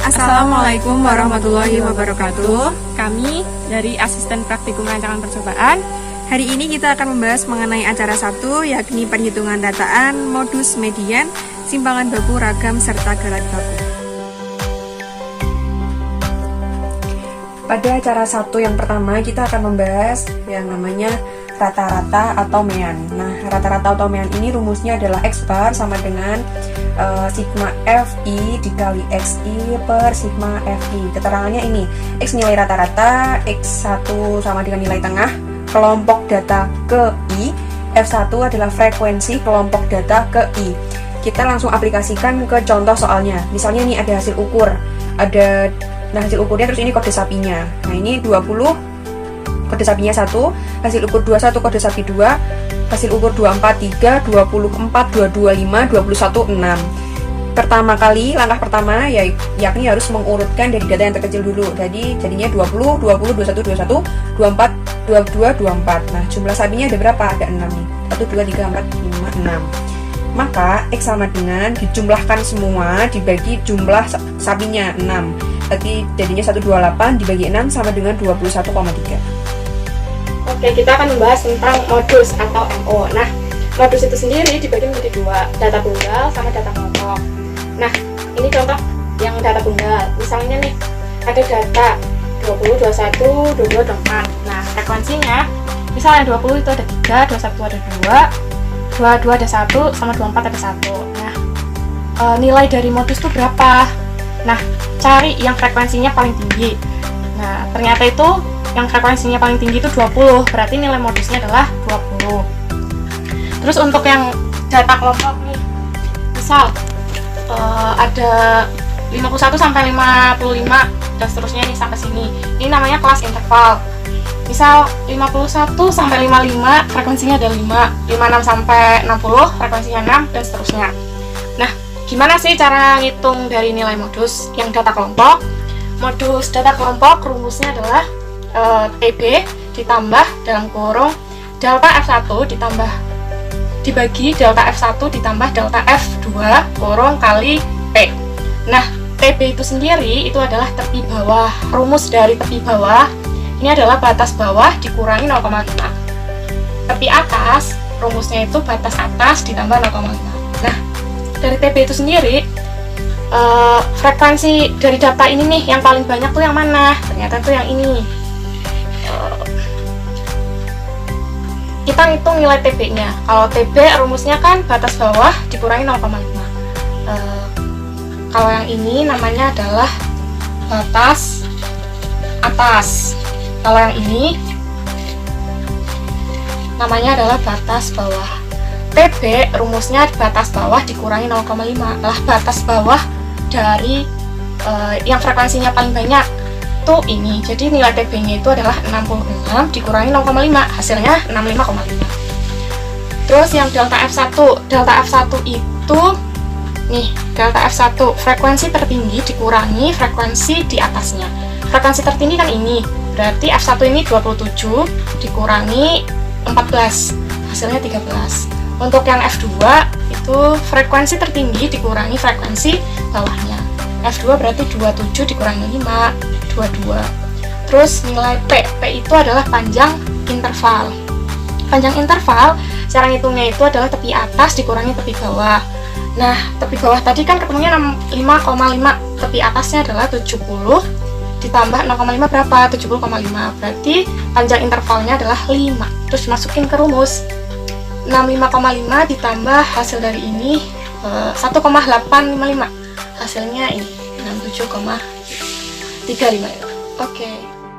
Assalamualaikum warahmatullahi wabarakatuh. Kami dari Asisten Praktikum Rancangan Percobaan. Hari ini kita akan membahas mengenai acara 1, yakni perhitungan dataan, modus median, simpangan baku ragam, serta gerak baku. Pada acara 1 yang pertama, kita akan membahas yang namanya rata-rata atau mean. Nah, rata-rata atau mean ini rumusnya adalah X bar sama dengan sigma FI dikali XI per sigma FI. Keterangannya ini, X nilai rata-rata, X1 sama dengan nilai tengah, kelompok data ke I, F1 adalah frekuensi kelompok data ke I. Kita langsung aplikasikan ke contoh soalnya. Misalnya nih ada hasil ukur, nah hasil ukurnya terus ini kode sapinya. Nah ini 20, kode sapinya 1, hasil ukur 21 kode sapi 2, hasil ukur 243, 24, 225, 21, 6. Pertama kali, langkah pertama yakni harus mengurutkan dari data yang terkecil dulu. Jadi jadinya 20, 20, 21, 21, 24, 22, 24. Nah, jumlah sapinya ada berapa? Ada 6 nih. 1, 2, 3, 4, 5, 6. Maka X sama dengan dijumlahkan semua dibagi jumlah sapinya 6. Berarti jadinya 128 dibagi 6 sama dengan 21,3. Oke, kita akan membahas tentang modus atau MO. Nah, modus itu sendiri dibagi menjadi dua, data tunggal sama data kelompok. Nah, ini contoh yang data tunggal. Misalnya nih, ada data 20, 21, 22, 24. Nah, frekuensinya, misalnya 20 itu ada 3, 21 ada 2, 22 ada 1, sama 24 ada 1. Nah, nilai dari modus itu berapa? Nah, cari yang frekuensinya paling tinggi. Nah, ternyata itu yang frekuensinya paling tinggi itu 20, berarti nilai modusnya adalah 20. Terus untuk yang data kelompok nih, misal ada 51 sampai 55 dan seterusnya nih sampai sini. Ini namanya kelas interval. Misal 51 sampai 55 frekuensinya ada 5, 56 sampai 60 frekuensinya 6 dan seterusnya. Nah, gimana sih cara ngitung dari nilai modus yang data kelompok? Modus data kelompok rumusnya adalah TB ditambah dalam kurung delta F1 ditambah dibagi delta F1 ditambah delta F2 kurung kali P. Nah, TB itu sendiri itu adalah tepi bawah. Rumus dari tepi bawah ini adalah batas bawah dikurangi 0,5. Tepi atas rumusnya itu batas atas ditambah 0,5. Nah, dari TB itu sendiri frekuensi dari data ini nih yang paling banyak tuh yang mana? Ternyata tuh yang ini. Kita ngitung nilai TB-nya. Kalau TB rumusnya kan batas bawah dikurangi 0,5. Kalau yang ini namanya adalah batas atas. Kalau yang ini namanya adalah batas bawah. TB rumusnya batas bawah dikurangi 0,5. Lah batas bawah dari yang frekuensinya paling banyak tuh ini. Jadi nilai TB-nya itu adalah 66 dikurangi 0,5, hasilnya 65,5. Terus yang delta F1. Delta F1 itu nih, delta F1 frekuensi tertinggi dikurangi frekuensi di atasnya. Frekuensi tertinggi kan ini. Berarti F1 ini 27 dikurangi 14, hasilnya 13. Untuk yang F2 itu frekuensi tertinggi dikurangi frekuensi bawahnya. F2 berarti 27 dikurangi 5, 22. Terus nilai P itu adalah panjang interval. Panjang interval, cara ngitungnya itu adalah tepi atas dikurangi tepi bawah. Nah, tepi bawah tadi kan ketemunya 5,5. Tepi atasnya adalah 70 ditambah 0,5 berapa? 70,5. Berarti panjang intervalnya adalah 5. Terus masukin ke rumus. 65,5 ditambah hasil dari ini 1,855. Hasilnya ini 67,35. Oke.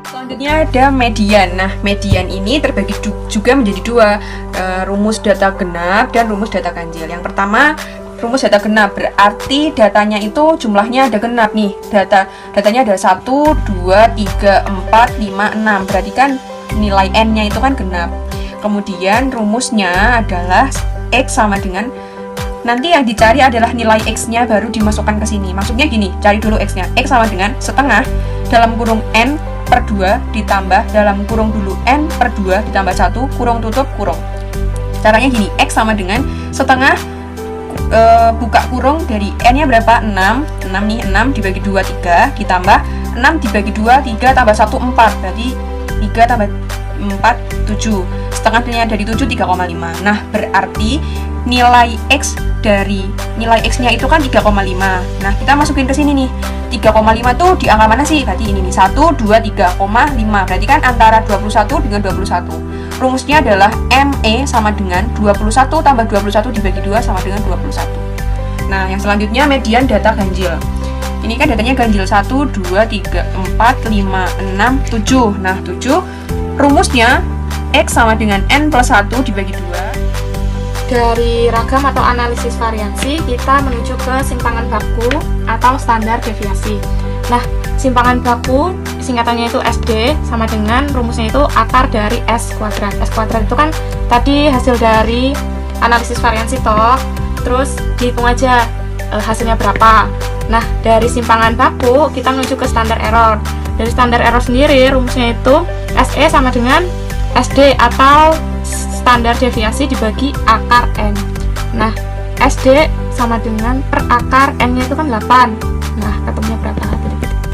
Selanjutnya ada median. Nah, median ini terbagi juga menjadi dua, rumus data genap dan rumus data ganjil. Yang pertama, rumus data genap berarti datanya itu jumlahnya ada genap nih. Datanya ada 1, 2, 3, 4, 5, 6. Berarti kan nilai n-nya itu kan genap. Kemudian rumusnya adalah X sama dengan, nanti yang dicari adalah nilai X-nya baru dimasukkan ke sini. Maksudnya gini, cari dulu X-nya. X sama dengan setengah dalam kurung N per 2 ditambah dalam kurung dulu N per 2 ditambah 1 kurung tutup kurung. Caranya gini, X sama dengan setengah buka kurung dari n-nya berapa? 6 nih, 6 dibagi 2 3, ditambah 6 dibagi 2 3 tambah 1 4, berarti 3 tambah 4 7, setengahnya dari 7 3,5. Nah berarti nilai X dari nilai X-nya itu kan 3,5. Nah kita masukin ke sini nih, 3,5 tuh di angka mana sih? Berarti ini nih, 1 2 3,5, berarti kan antara 21 dengan 21. Rumusnya adalah ME sama dengan 21 tambah 21 dibagi 2 sama dengan 21. Nah, yang selanjutnya median data ganjil. Ini kan datanya ganjil 1, 2, 3, 4, 5, 6, 7. Nah, 7 rumusnya X sama dengan N plus 1 dibagi 2. Dari ragam atau analisis variansi, kita menuju ke simpangan baku atau standar deviasi. Nah, simpangan baku singkatannya itu SD, sama dengan rumusnya itu akar dari S kuadrat. S kuadrat itu kan tadi hasil dari analisis variansi toh, terus dihitung aja hasilnya berapa. Nah, dari simpangan baku kita menuju ke standar error. Dari standar error sendiri rumusnya itu SE sama dengan SD atau standar deviasi dibagi akar N. Nah, SD sama dengan per akar N-nya itu kan 8. Nah, ketemunya berapa?